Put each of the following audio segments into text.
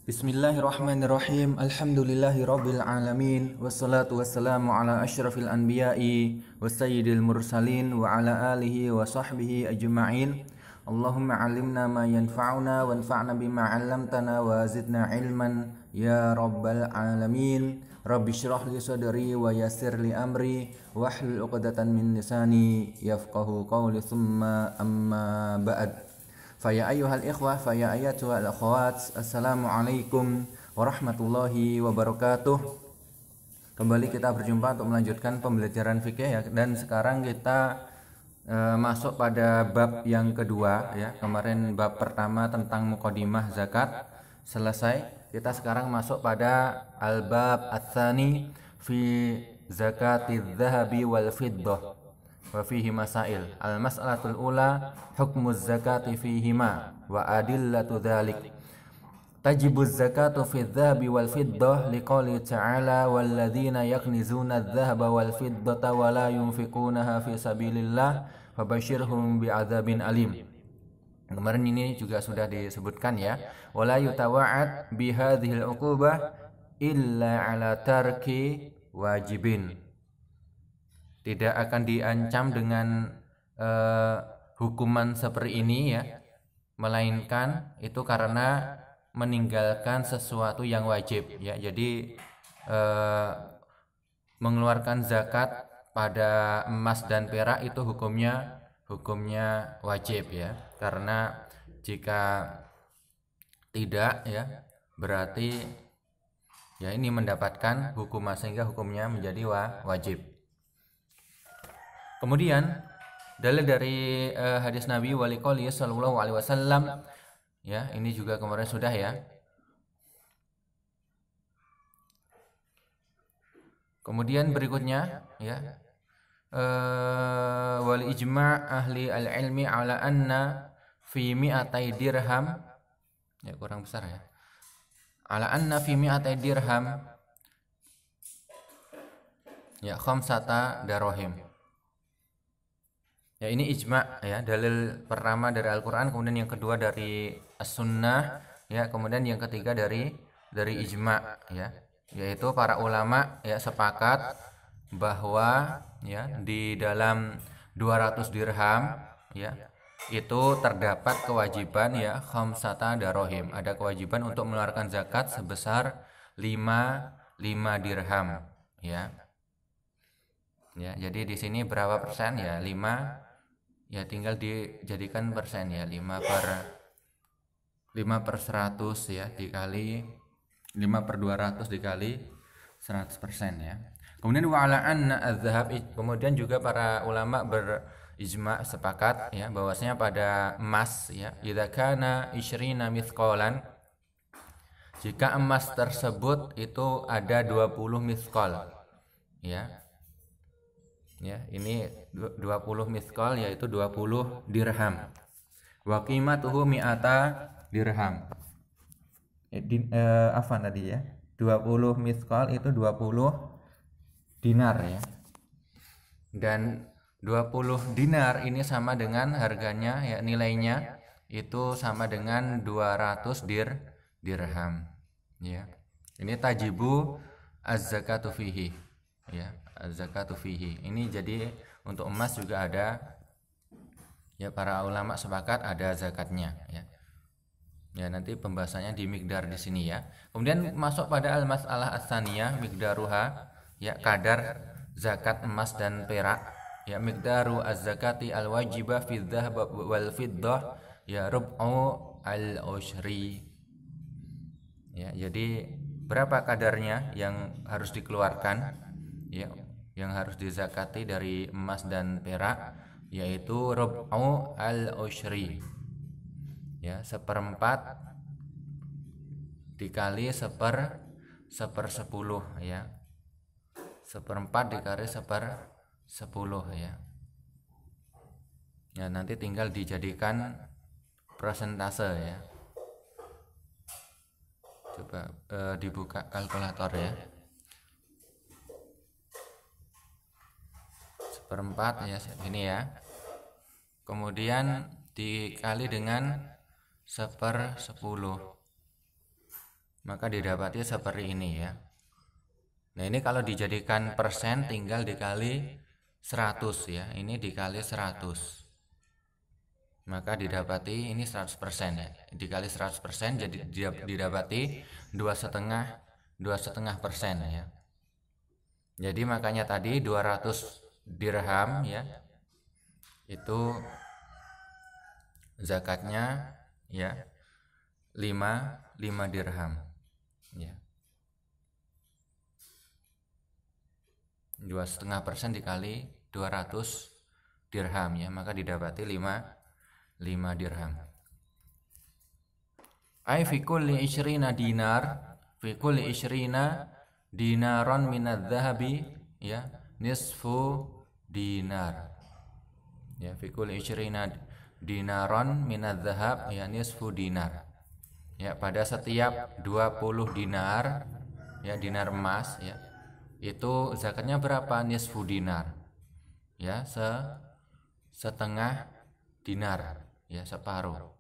Bismillahirrahmanirrahim. Alhamdulillahirabbil alamin. Wassalatu wassalamu ala asyrafil anbiya'i wasayyidil mursalin wa ala alihi wa sahbihi ajma'in. Allahumma 'allimna ma yanfa'una wanfa'na bima 'allamtana wa zidna ilman ya rabbal alamin. Rabbi shrah li sadri wa yassir li amri wahlul 'uqdatan min lisani yafqahu qawli thumma amma ba'd. Faya ayyuhal ikhwah, faya ayyatuhal akhwat, assalamualaikum warahmatullahi wabarakatuh. Kembali kita berjumpa untuk melanjutkan pembelajaran fikih ya. Dan sekarang kita masuk pada bab yang kedua ya. Kemarin bab pertama tentang muqaddimah zakat selesai. Kita sekarang masuk pada al-bab ats-tsani fi zakatiz zahabi wal fiddah. Wa fihi masail. Al-mas'alatul ula hukmuz zakati fihima wa adillatu dzalik. Tajibuz zakatu fi dzahabi wal fiddah liqouli ta'ala walladzina yaknizuna adz-dzahaba wal fiddata wa la yunfiqunaha fi sabilillah fabashshirhum bi'adzabin alim. Kemarin ini juga sudah disebutkan ya. Wala yutawa'ad bihadhil uqubah illa ala tarki wajibin. Tidak akan diancam dengan hukuman seperti ini ya, melainkan itu karena meninggalkan sesuatu yang wajib ya. Jadi mengeluarkan zakat pada emas dan perak itu hukumnya wajib ya, karena jika tidak ya berarti ya ini mendapatkan hukuman sehingga hukumnya menjadi wajib. Kemudian dalil dari hadis Nabi waliqouli sallallahu alaihi wasallam ya, ini juga kemarin sudah ya. Kemudian berikutnya ya, wal ijma' ahli al-ilmi ala anna fi mi'atai dirham ya, kurang besar ya, ala anna fi mi'atai dirham ya khamsata darahim. Ya ini ijma' ya, dalil pertama dari Al-Qur'an, kemudian yang kedua dari As-Sunnah ya, kemudian yang ketiga dari ijma' ya, yaitu para ulama ya sepakat bahwa ya di dalam 200 dirham ya itu terdapat kewajiban ya khamsata darahim, ada kewajiban untuk mengeluarkan zakat sebesar 5 dirham ya. Ya, jadi di sini berapa persen ya? 5 ya, tinggal dijadikan persen ya, 5 per 100 ya, dikali 5 per 200 dikali 100% ya. Kemudian wa'ala anna az-zahab, kemudian juga para ulama berijma' sepakat ya bahwasanya pada emas ya, idza kana 20 mithqalan, jika emas tersebut itu ada 20 mithqal ya. Ya, ini 20 mithqal yaitu 20 dirham. Wa qimatuhu mi'ata dirham. Apa tadi ya? 20 mithqal itu 20 dinar ya. Dan 20 dinar ini sama dengan harganya ya, nilainya itu sama dengan 200 dirham ya. Ini tajibu az-zakatu fihi ya, az-zakatu fihi. Ini jadi untuk emas juga ada ya, para ulama sepakat ada zakatnya ya. Ya, nanti pembahasannya di miqdar di sini ya. Kemudian masuk pada al-mas'alah ats-tsaniyah miqdaruha ya, kadar zakat emas dan perak ya. Miqdaru az-zakati al-wajibah fi dzahab wal fiddah ya rub'u al-ushri ya. Jadi berapa kadarnya yang harus dikeluarkan ya, yang harus dizakati dari emas dan perak, yaitu rub'u al-ushri ya, 1/4 dikali 1/10 ya, 1/4 dikali 1/10 ya. Ya, nanti tinggal dijadikan persentase ya. Coba dibuka kalkulator ya. 1/4 ya, ini ya. Kemudian dikali dengan 1/10 maka didapati seperti ini ya. Nah, ini kalau dijadikan persen tinggal dikali 100 ya. Ini dikali 100. Maka didapati ini 100% ya. Dikali 100% jadi didapati 2,5% ya. Jadi makanya tadi 200 dirham ya. Itu zakatnya ya 5 dirham ya. 2,5% dikali 200 dirham ya, maka didapati 5 dirham. Ai fi kulli 20 dinar, fi kulli 20 dinaron minadz zahabi ya, nisfu dinar. Ya, fi kulli 20 dinaron minadz zahab ya, nisfu dinar. Ya, pada setiap 20 dinar ya, dinar emas ya, itu zakatnya berapa? Nisfu dinar ya, setengah dinar ya, separuh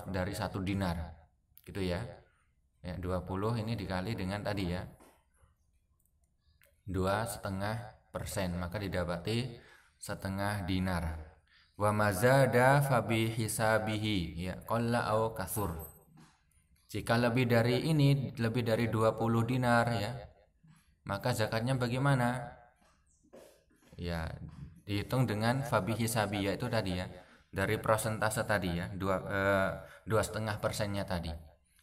dari 1 dinar gitu ya. Ya, 20 ini dikali dengan tadi ya 2,5%, maka didapati setengah dinar. Wa mazada fabi hisabihi ya, qalla au kasur. Jika lebih dari ini, lebih dari 20 dinar ya, maka zakatnya bagaimana? Ya, dihitung dengan fabi hisabi, yaitu tadi ya, dari persentase tadi ya, 2,5%-nya tadi.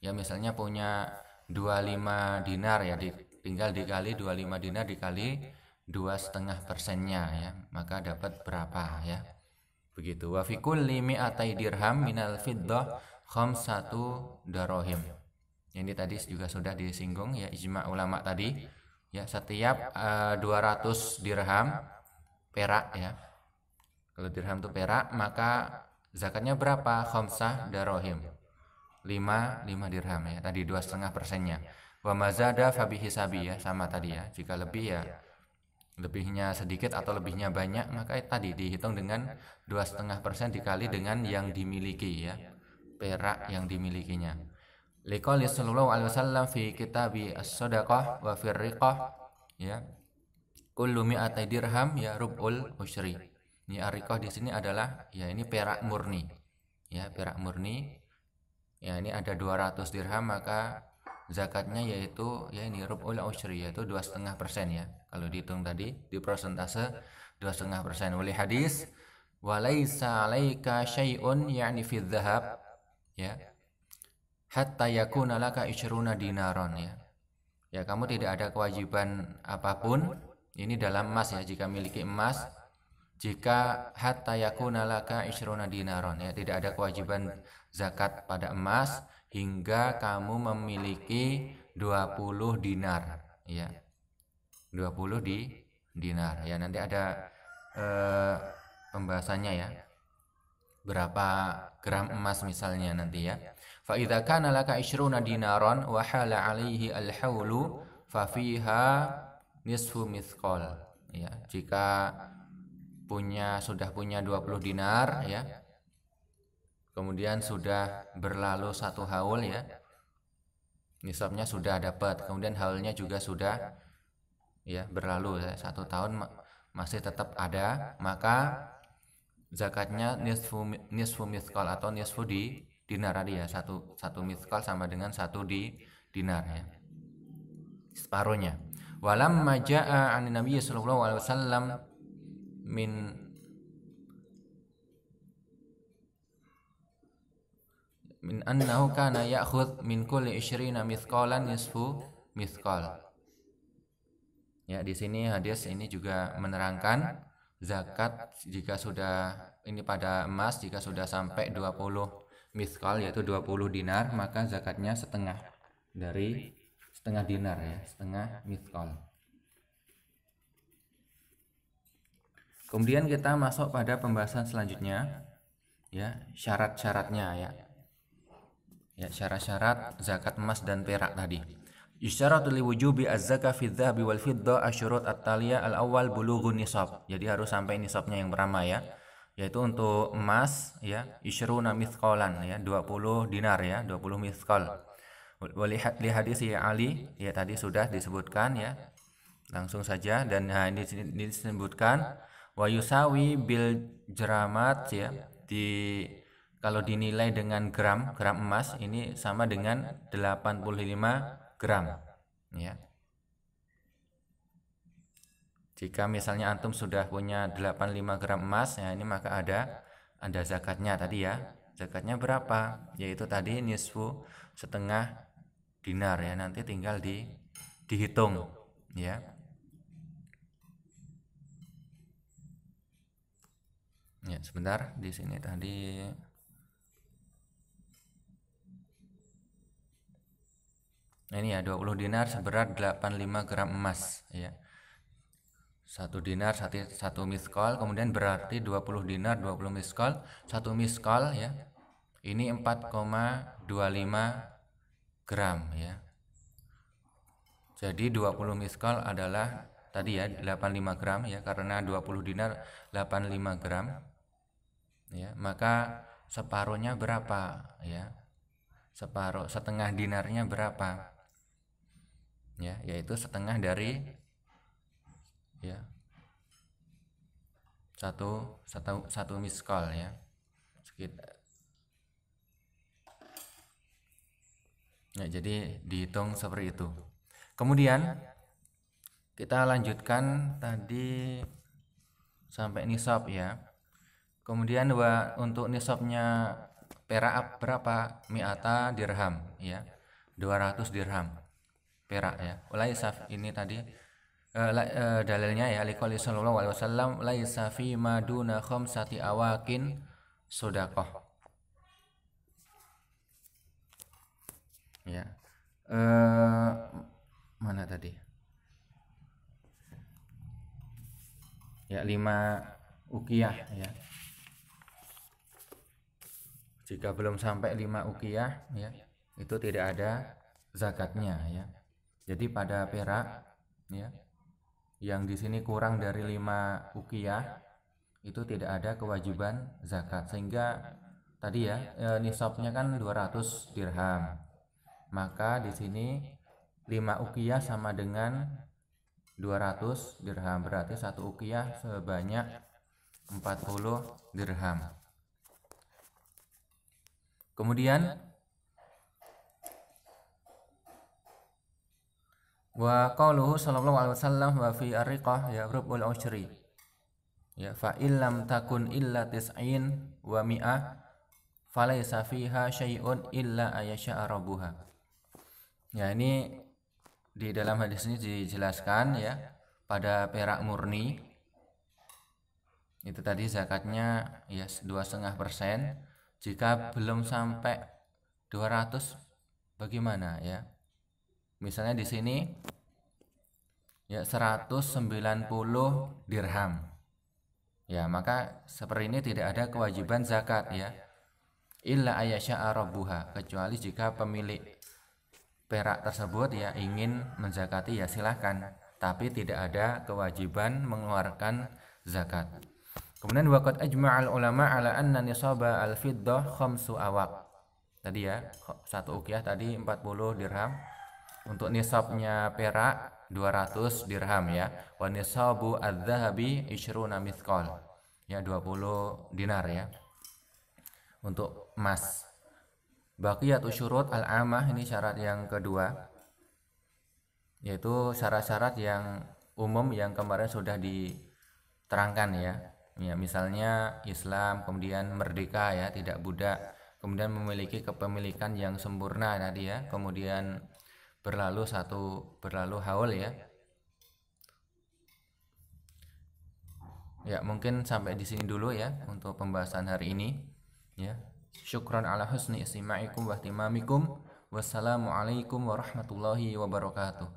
Ya, misalnya punya 25 dinar ya, tinggal dikali 25 dinar dikali 2,5%-nya ya, maka dapat berapa ya. Begitu. Wa fi kulli mi'atai dirham minal fiddah khamsatu darahim. Ini tadi juga sudah disinggung ya, ijma ulama tadi ya, setiap 200 dirham perak ya. Kalau dirham itu perak, maka zakatnya berapa? Khamsah darahim. 5 dirham ya. Tadi 2,5%-nya. Wa mazada fabi hisabi ya, sama tadi ya. Jika lebih ya, lebihnya sedikit atau lebihnya banyak, maka tadi dihitung dengan 2,5% dikali dengan yang dimiliki ya, perak yang dimilikinya. Liqouli sallallahu alaihi wasallam fi kitabi as-shadaqah wa fi riqah ya, kullu mi'atai dirham ya rub'ul usyri. Ini ar-riqah di sini adalah ya, ini perak murni ya, perak murni ya, ini ada 200 dirham, maka zakatnya yaitu ya ini rub'ul usyri, yaitu 2,5% ya. Kalau dihitung tadi di persentase 2,5%. Wali hadis walaisa 'alaika syai'un yani fi dzahab ya, hatta yakuna laka 20 dinaron ya. Ya, kamu tidak ada kewajiban apapun ini dalam emas ya, jika miliki emas, jika hatta yakuna laka 20 dinaron ya, tidak ada kewajiban zakat pada emas hingga kamu memiliki 20 dinar ya. 20 dinar ya, nanti ada pembahasannya ya, berapa gram emas misalnya nanti ya. Fa idza kana laka 20 dinaron wa hala alaihi al-haulu fa fiha nisfu mithqal ya. Jika sudah punya 20 dinar ya, kemudian sudah berlalu 1 haul ya, nisabnya sudah dapat, kemudian haulnya juga sudah ya berlalu ya, 1 tahun masih tetap ada, maka zakatnya nisfu mithqal atau nisfu dinar tadi ya, satu mithqal sama dengan 1 dinar ya, separuhnya. Walamma jaa 'an Nabi sallallahu alaihi wasallam min annahu kana ya'khudh min kulli 20 mithqalan nisfu mithqal. Ya, di sini hadis ini juga menerangkan zakat jika sudah ini pada emas, jika sudah sampai 20 mithqal yaitu 20 dinar, maka zakatnya setengah dinar ya, setengah mithqal. Kemudian kita masuk pada pembahasan selanjutnya ya, syarat-syaratnya ya. Ya, syarat-syarat zakat emas dan perak tadi. Isyaratu li wujubi az-zakah fi adh-dhahabi wal fiddah asyurut at-taliyah al-awwal bulughun nisab. Jadi harus sampai nisabnya yang pertama ya, yaitu untuk emas ya, 20 mithqalan ya, 20 dinar ya, 20 mithqal. Li hadis Ali, ya tadi sudah disebutkan ya. Langsung saja, dan ini disebutkan wa yusawi bil jeramat ya, kalau dinilai dengan gram emas ini sama dengan 85 gram ya. Jika misalnya antum sudah punya 85 gram emas ya, ini maka ada zakatnya tadi ya. Zakatnya berapa? Yaitu tadi nisfu, setengah dinar ya. Nanti tinggal dihitung ya. Ya, sebentar, di sini tadi ini ya, 20 dinar seberat 85 gram emas ya. 1 dinar 1 miskol, kemudian berarti 20 dinar 20 miskol, 1 miskol ya. Ini 4,25 gram ya. Jadi 20 miskol adalah tadi ya 85 gram ya, karena 20 dinar 85 gram. Ya, maka separuhnya berapa ya? Separuh, setengah dinarnya berapa? Ya, yaitu setengah dari ya satu miskol ya, sekitar ya. Jadi dihitung seperti itu. Kemudian kita lanjutkan tadi sampai nisab ya. Kemudian untuk nisabnya perak berapa? Mi'ata dirham ya, 200 dirham perak ya. Laisa ini tadi dalilnya ya, liqouli sallallahu alaihi wasallam laisa fi maduna khamsati awakin shadaqah ya. Mana tadi ya, 5 ukiyah ya. Jika belum sampai 5 ukiyah ya, itu tidak ada zakatnya ya. Jadi pada perak ya yang di sini kurang dari 5 ukiyah itu tidak ada kewajiban zakat. Sehingga tadi ya nisabnya kan 200 dirham. Maka di sini 5 ukiyah sama dengan 200 dirham, berarti 1 ukiyah sebanyak 40 dirham. Kemudian wa qauluhu sallallahu alaihi wasallam wa fi ariqah ya rubul ushri ya, fa illam takun illa tis'in wa mi'ah falaysa fiha syai'un illa ayasha rabbuha. Ya, ini di dalam hadis ini dijelaskan ya, pada perak murni itu tadi zakatnya ya 2,5%. Jika belum sampai 200 bagaimana ya? Misalnya di sini ya 190 dirham. Ya, maka seperti ini tidak ada kewajiban zakat ya. Illa ayasya'a rabbuha, kecuali jika pemilik perak tersebut ya ingin menzakati ya silahkan, tapi tidak ada kewajiban mengeluarkan zakat. Kemudian waqad ajma'al ulama ala anna nisaba al-fiddah khamsu awaq. Tadi ya, 1 ukiyah tadi 40 dirham. Untuk nisabnya perak 200 dirham ya. Wa nisabu adz-dzahabi 20 mithqal. Ya 20 dinar ya. Untuk emas. Baqiyatu syurut al-amah, ini syarat yang kedua. Yaitu syarat-syarat yang umum yang kemarin sudah diterangkan ya. Ya, misalnya Islam, kemudian merdeka ya, tidak budak, kemudian memiliki kepemilikan yang sempurna tadi ya, kemudian berlalu haul ya. Ya, mungkin sampai di sini dulu ya untuk pembahasan hari ini ya. Syukran ala husni istima'ikum wa ihtimamikum. Wassalamualaikum warahmatullahi wabarakatuh.